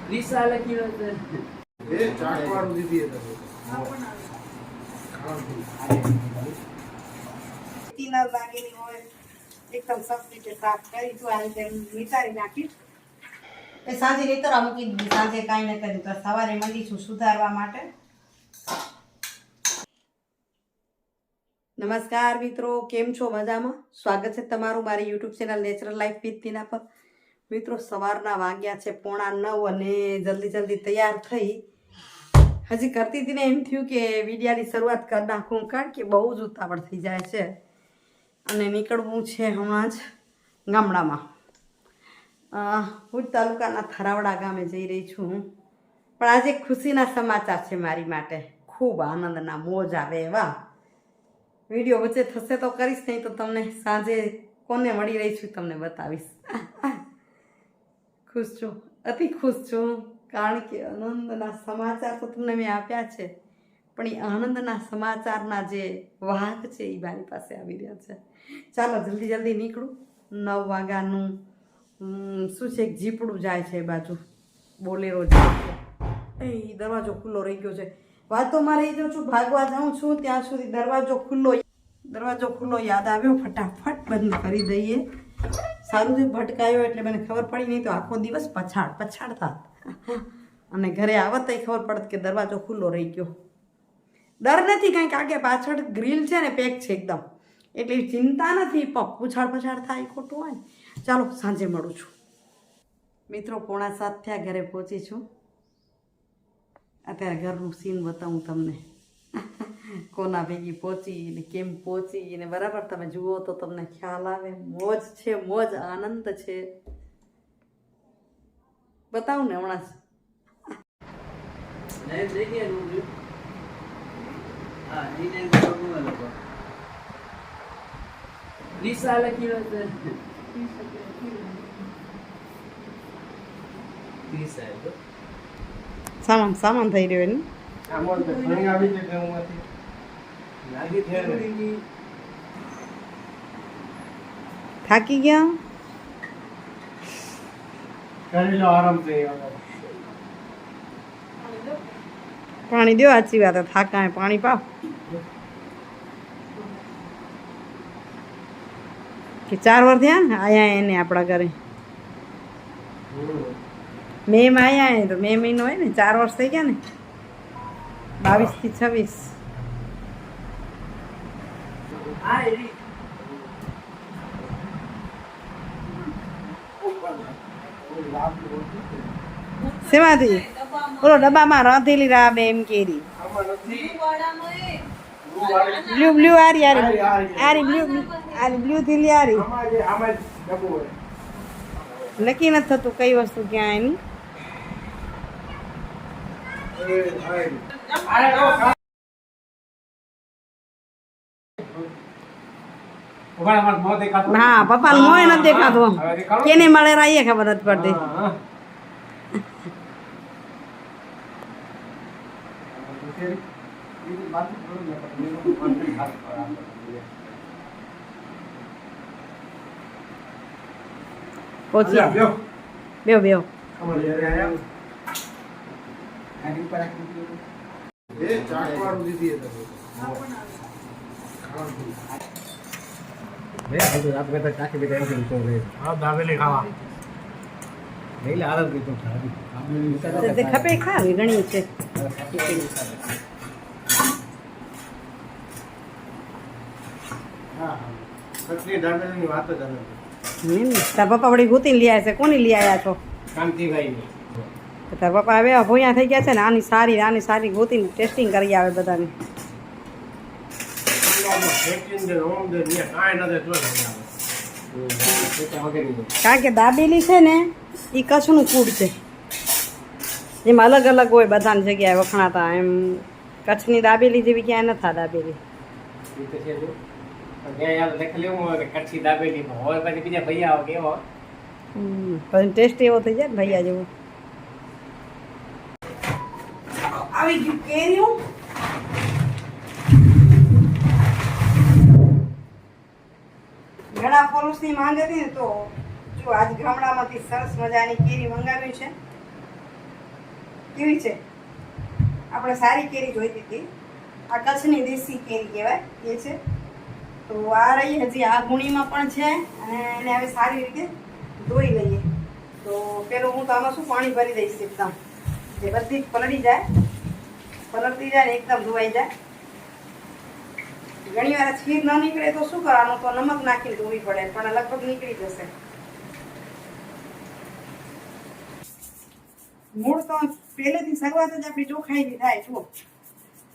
રીસા લખી લો તો એ ચાટવાળું દીધી તો તીનર લાગેલી હોય એકદમ સસ્તી રીતે સાફ કરી તું આ રીતે વિચારી નાખી એ સાંજે રેતરા મૂકી દીધી સાંજે કાંઈ ન કર્યું તો સવારે મંડીશું સુધારવા માટે. નમસ્કાર મિત્રો, કેમ છો? મજામાં? સ્વાગત છે તમારું મારી YouTube channel natural life with Tina પર. મિત્રો, સવારના વાગ્યા છે 8:45 અને જલ્દી તૈયાર થઈ હજી કરતી હતી ને એમ થયું કે વિડિયાની શરૂઆત કરી નાખું, કારણ કે બહુ જ ઉતાવળ થઈ જાય છે અને નીકળવું છે હમણાં જ ગામડામાં. ભુજ તાલુકાના થરાવડા ગામે જઈ રહી છું હું. પણ આજે ખુશીના સમાચાર છે મારી માટે, ખૂબ આનંદના મોજ આવે એવા. વિડીયો વચ્ચે થશે તો કરીશ, નહીં તો તમને સાંજે કોને મળી રહી છું તમને બતાવીશ. ખુશ છું, અતિ ખુશ છું, કારણ કે આનંદના સમાચાર તો તમને મેં આપ્યા છે, પણ એ આનંદના સમાચારના જે વાહક છે એ મારી પાસે આવી રહ્યા છે. ચાલો જલ્દી નીકળું. 9 વાગ્યાનું શું છે, એક જીપડું જાય છે એ બાજુ, બોલેરો જાય છે. એ દરવાજો ખુલ્લો રહી ગયો છે. વાતોમાં રહી જાઉં છું, ભાગવા જાઉં છું ત્યાં સુધી દરવાજો ખુલ્લો યાદ આવ્યો, ફટાફટ બંધ કરી દઈએ. સારું થયું ભટકાયો એટલે મને ખબર પડી, નહીં તો આખો દિવસ પછાડ થાત અને ઘરે આવત એ ખબર પડત કે દરવાજો ખુલ્લો રહી ગયો. ડર નથી, કંઈક આગે પાછળ ગ્રીલ છે ને પેક છે એકદમ, એટલે ચિંતા નથી. પૂછાડ થાય ખોટું હોય. ચાલો સાંજે મળું છું. મિત્રો, 6:45 થયા, ઘરે પહોંચી છું. અત્યારે ઘરનું સીન બતાવું તમને, કોના ભેગી પહોંચી ને કેમ પહોંચી ને બરાબર તમે જુઓ તો તમને ખ્યાલ આવે. મોજ છે, મોજ આનંદ છે. બતાવું ને હમણાં રીસા લખી લો તો સામાન થઈ રહ્યો ને. થાકી ગયા, પાણી દો. સાચી વાત, થાકા પાણી પાવ કે 4 વાર થયા ને આયા એને આપણા ઘરે. મેમાં આયા ને તો મે મહિનો હોય ને, 4 વર્ષ થઈ ગયા ને, 22 થી 26. શેમાંથી? બોલો, ડબ્બામાં રાંધેલી રાબ એમ કેરી. બ્લુ થેલી આરી. નક્કી નથી થતું કઈ વસ્તુ ક્યાં એની. હા, પપ્પા મોય નથી દેખાતો, કેને મળે રાઈએ ખબર નથી પડતી. પહોંચ્યા, બેવ એ ચાટવાળું દીધી તો ખપે ખાવી ઘણી છે. તાર પપ્પા વળી ગોતી લઈ આવ્યા છે. કોની લઈ આવ્યા છો? તાર પપ્પા હવે ભોયા થઈ ગયા છે ને, આની સારી ગોતીને ટેસ્ટિંગ કરી આવે બધાને. કારણ કે દાબેલી છે ને એ કચ્છનું ફૂડ છે, એમાં અલગ હોય બધાની જગ્યાએ વખણાતા. એમ કચ્છની દાબેલી જેવી ક્યાંય નથી દાબેલી. પછી ટેસ્ટ એવો થઈ જાય ને ભૈયા જેવો. આવી ગયું કેરીઓ. ઘણા ફોલોસની માંગ હતી ને, તો જો આજ ગામડામાંથી સરસ મજાની કેરી મંગાવી છે. કેવી છે? આપણે સારી કેરી જોઈતી હતી. આ કચ્છની દેશી કેરી કહેવાય એ છે. તો આ રહી હજી આ ગુણીમાં પણ છે અને એને હવે સારી રીતે ધોઈ લઈએ. તો પેલું હું તો આમાં શું પાણી ભરી દઈશ એકદમ, જે બધી જ પલળી જાય ને એકદમ ધોવાઈ જાય. ઘણી વાર ખીર ન નીકળે તો શું કરવાનું, તો નમક નાખીને ધોવી પડે, પણ લગભગ નીકળી જશે. મૂળ તો પહેલેથી શરૂઆત જ આપણી ચોખાઈની થાય. જુઓ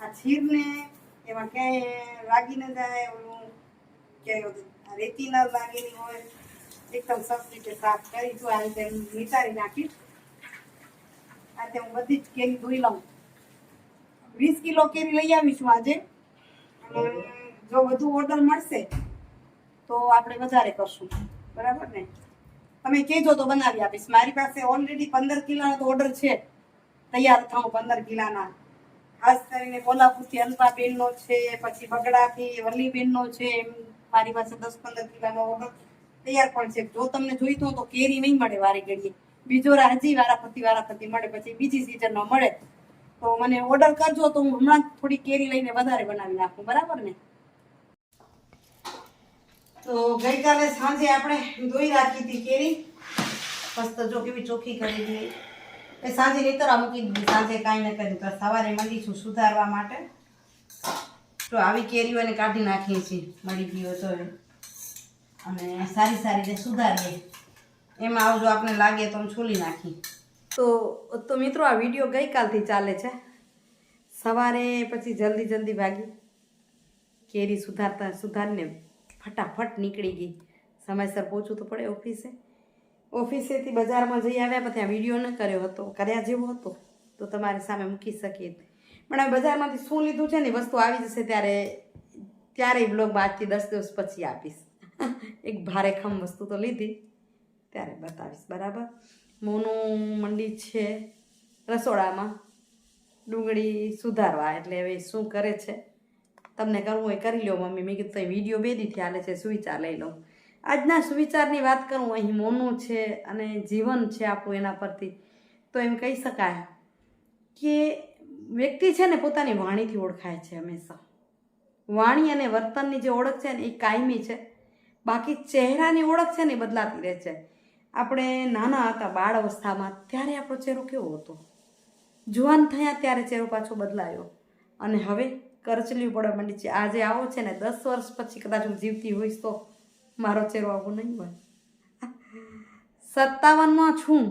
આ ખીરને એમાં ક્યાંય લાગી ન જાય, ઓલું ક્યાંય રેતી ન લાગેલી હોય, એકદમ સરસ રીતે સાફ કરી તો આ રીતે નિતારી નાખી. આ તે હું બધી જ કેરી ધોઈ લઉં. 20 કિલો કેરી લઈ આવીશું આજે. અને જો વધુ ઓર્ડર મળશે તો આપણે વધારે કરશું, બરાબર ને? તમે કહેજો તો બનાવી આપીશ. મારી પાસે ઓલરેડી 15 કિલોનો તો ઓર્ડર છે, તૈયાર થાઉં 15 કિલોના. ખાસ કરીને કોલ્હાપુરથી અનપાબેનનો છે, પછી બગડાથી વલ્લીબેનનો છે. એમ મારી પાસે 10-15 કિલોનો ઓર્ડર તૈયાર પણ છે. જો તમને જોઈતો હોય તો કેરી નહીં મળે વારે ઘડીએ, બીજો હજી વારાફરતી મળે, પછી બીજી સિઝનમાં મળે તો મને ઓર્ડર કરજો, તો હું હમણાં થોડી કેરી લઈને વધારે બનાવી નાખું, બરાબર ને? તો ગઈકાલે સાંજે આપણે ધોઈ રાખી હતી કેરી, મસ્ત જો કેવી ચોખ્ખી કરી દીધી. એ સાંજે નીતરા મૂકી દીધી, સાંજે કાંઈ ન કર્યું. તો સવારે મંડીશું સુધારવા માટે. તો આવી કેરીઓને કાઢી નાખીએ છીએ, મળી ગઈ હોય તો, અને સારી રીતે સુધારીએ. એમાં આવજો આપણે લાગે તો છોલી નાખી. તો મિત્રો આ વિડીયો ગઈકાલથી ચાલે છે. સવારે પછી જલ્દી ભાગી કેરી સુધારીને ફટાફટ નીકળી ગઈ. સમયસર પહોંચવું તો પડે ઓફિસેથી બજારમાં જઈ આવ્યા, પણ ત્યાં વિડીયો ન કર્યો હતો. કર્યા જેવો હતો તો તમારી સામે મૂકી શકીએ. પણ હવે બજારમાંથી શું લીધું છે ને વસ્તુ આવી જશે ત્યારે બ્લોગ આજથી 10 દિવસ પછી આપીશ. એક ભારેખમ વસ્તુ તો લીધી, ત્યારે બતાવીશ, બરાબર? મોનું મંડી છે રસોડામાં ડુંગળી સુધારવા, એટલે હવે શું કરે છે તમને કરવું હોય કરી લો મમ્મી. મેં કીધું તો વિડીયો 2 દીથી ચાલે છે, સુવિચાર લઈ લઉં. આજના સુવિચારની વાત કરું, અહીં મોનું છે અને જીવન છે આપણું એના પરથી. તો એમ કહી શકાય કે વ્યક્તિ છે ને પોતાની વાણીથી ઓળખાય છે હંમેશા. વાણી અને વર્તનની જે ઓળખ છે ને એ કાયમી છે, બાકી ચહેરાની ઓળખ છે ને એ બદલાતી રહે છે. આપણે નાના હતા બાળ અવસ્થામાં ત્યારે આપણો ચહેરો કેવો હતો, જુવાન થયા ત્યારે ચહેરો પાછો બદલાયો, અને હવે કરચલીઓ પડવા માંડી છે. આજે આવો છે ને 10 વર્ષ પછી કદાચ હું જીવતી હોઈશ તો મારો ચહેરો આવો નહીં હોય. 57માં છું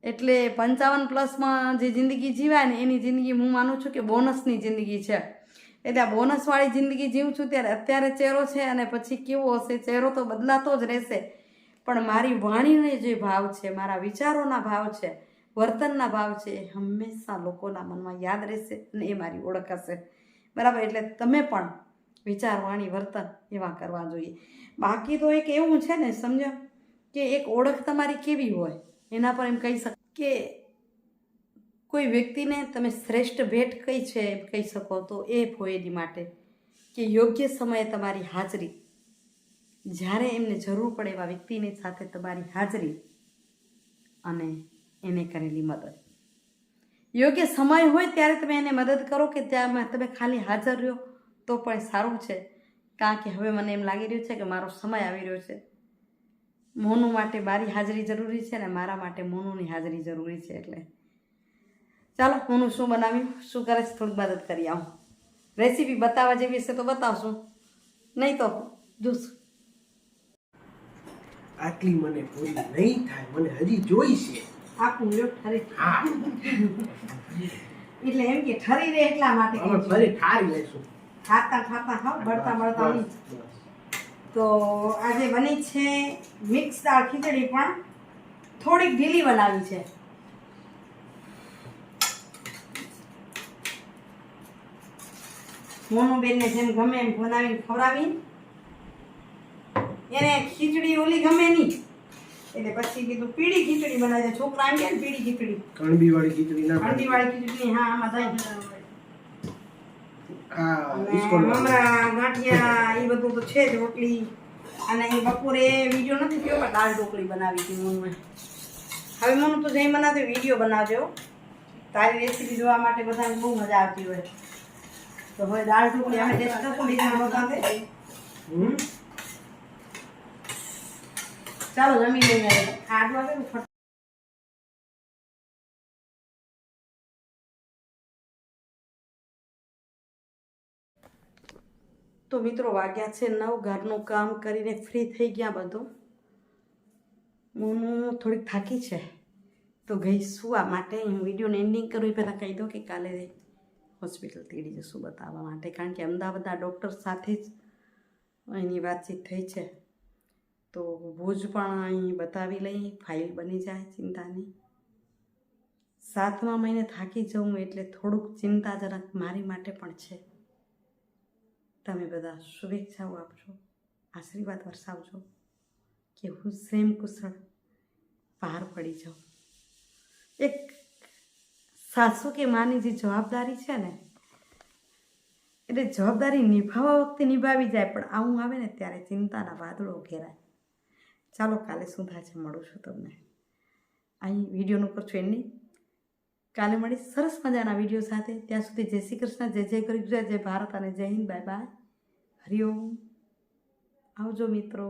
એટલે 55+ જે જિંદગી જીવાય ને એની જિંદગી હું માનું છું કે બોનસની જિંદગી છે. એટલે આ બોનસવાળી જિંદગી જીવું છું ત્યારે અત્યારે ચહેરો છે અને પછી કેવો હશે ચહેરો તો બદલાતો જ રહેશે, પણ મારી વાણીનો જે ભાવ છે, મારા વિચારોના ભાવ છે, વર્તનના ભાવ છે એ હંમેશા લોકોના મનમાં યાદ રહેશે અને એ મારી ઓળખ હશે, બરાબર? એટલે તમે પણ વિચાર, વાણી, વર્તન એવા કરવા જોઈએ. બાકી તો એક એવું છે ને, સમજો કે એક ઓળખ તમારી કેવી હોય એના પર એમ કહી શકો કે કોઈ વ્યક્તિને તમે શ્રેષ્ઠ ભેટ કઈ છે કહી શકો તો એ હોય એની માટે કે યોગ્ય સમયે તમારી હાજરી, જ્યારે એમને જરૂર પડે એવા વ્યક્તિની સાથે તમારી હાજરી અને એને કરેલી મદદ. યોગ્ય સમય હોય ત્યારે તમે એને મદદ કરો કે ત્યાં તમે ખાલી હાજર રહ્યો તો પણ સારું છે. કારણ કે હવે મને એમ લાગી રહ્યું છે કે મારો સમય આવી રહ્યો છે. મોનું માટે મારી હાજરી જરૂરી છે ને મારા માટે મોનુની હાજરી જરૂરી છે. એટલે ચાલો મોનું શું બનાવ્યું, શું કરે છે, થોડીક મદદ કરી આવું. રેસીપી બતાવવા જેવી હશે તો બતાવશું, નહીં તો જોશું. આટલી મને પૂરી નહીં થાય, મને હજી જોઈ છે. આપું લ્યો ઠરી. એટલે એમ કે ઠરી રહે એટલા માટે હવે ફરી ઠારી લેશું. ખાતા ખાવ બળતા નહીં. તો આજે બની છે મિક્સ દાળ ખીચડી, પણ થોડીક ઢીલી બનાવી છે. મોનું બેનને જેમ ગમે એમ બનાવીને ખવડાવી. એને ખીચડી ઓલી ગમે નહીં એટલે પછી કીધું પીળી ખીચડી બનાવી દે. છોકરા એમ કે ને પીળી ખીચડી, કણબી વાળી ખીચડી ના, કણબી વાળી ખીચડી. હા, આમાં થાય મમરા ગાંઠિયા એ બધું તો છે જ, રોટલી. અને એ બપોરે વિડીયો નથી થયો પણ દાળ ઢોકળી બનાવી હતી મોનુએ. હવે મોનું તો જઈ બનાવજો, વિડીયો બનાવજો. તારી રેસીપી જોવા માટે બધાને બહુ મજા આવતી હોય. તો હવે દાળ ઢોકળી અમે ટેસ્ટ કરશું લીધા સાથે. ચાલો જમી લઈને આડું આવે ને ફટ. તો મિત્રો વાગ્યા છે 9. ઘરનું કામ કરીને ફ્રી થઈ ગયા બધું. હું થોડીક થાકી છે તો ગઈ સુવા માટે. હું વિડીયોને એન્ડિંગ કરું એ પહેલાં કહી દઉં કે કાલે હોસ્પિટલ તેડી જશું બતાવવા માટે, કારણ કે અમદાવાદના ડૉક્ટર સાથે જ એની વાતચીત થઈ છે. તો ભુજ પણ અહીં બતાવી લઈ, ફાઇલ બની જાય, ચિંતાની. 7મા મહિને થાકી જવું એટલે થોડુંક ચિંતાજનક મારી માટે પણ છે. તમે બધા શુભેચ્છાઓ આપજો, આશીર્વાદ વરસાવજો કે હું સેમ કુશળ પાર પડી જાઉં. એક સાસુ કે માની જે જવાબદારી છે ને, એટલે જવાબદારી નિભાવવા વખતે નિભાવી જાય, પણ આવું આવે ને ત્યારે ચિંતાના વાદળો ઘેરાય. ચાલો કાલે શું થાય છે મળું છું તમને. અહીં વિડીયોનું કરશું એની કાલે મળી સરસ મજાના વિડીયો સાથે. ત્યાં સુધી જય શ્રી કૃષ્ણ, જય જય કરી ગુજરાત, જય ભારત અને જય હિન્દ. Bye bye, Hariom. આવજો મિત્રો.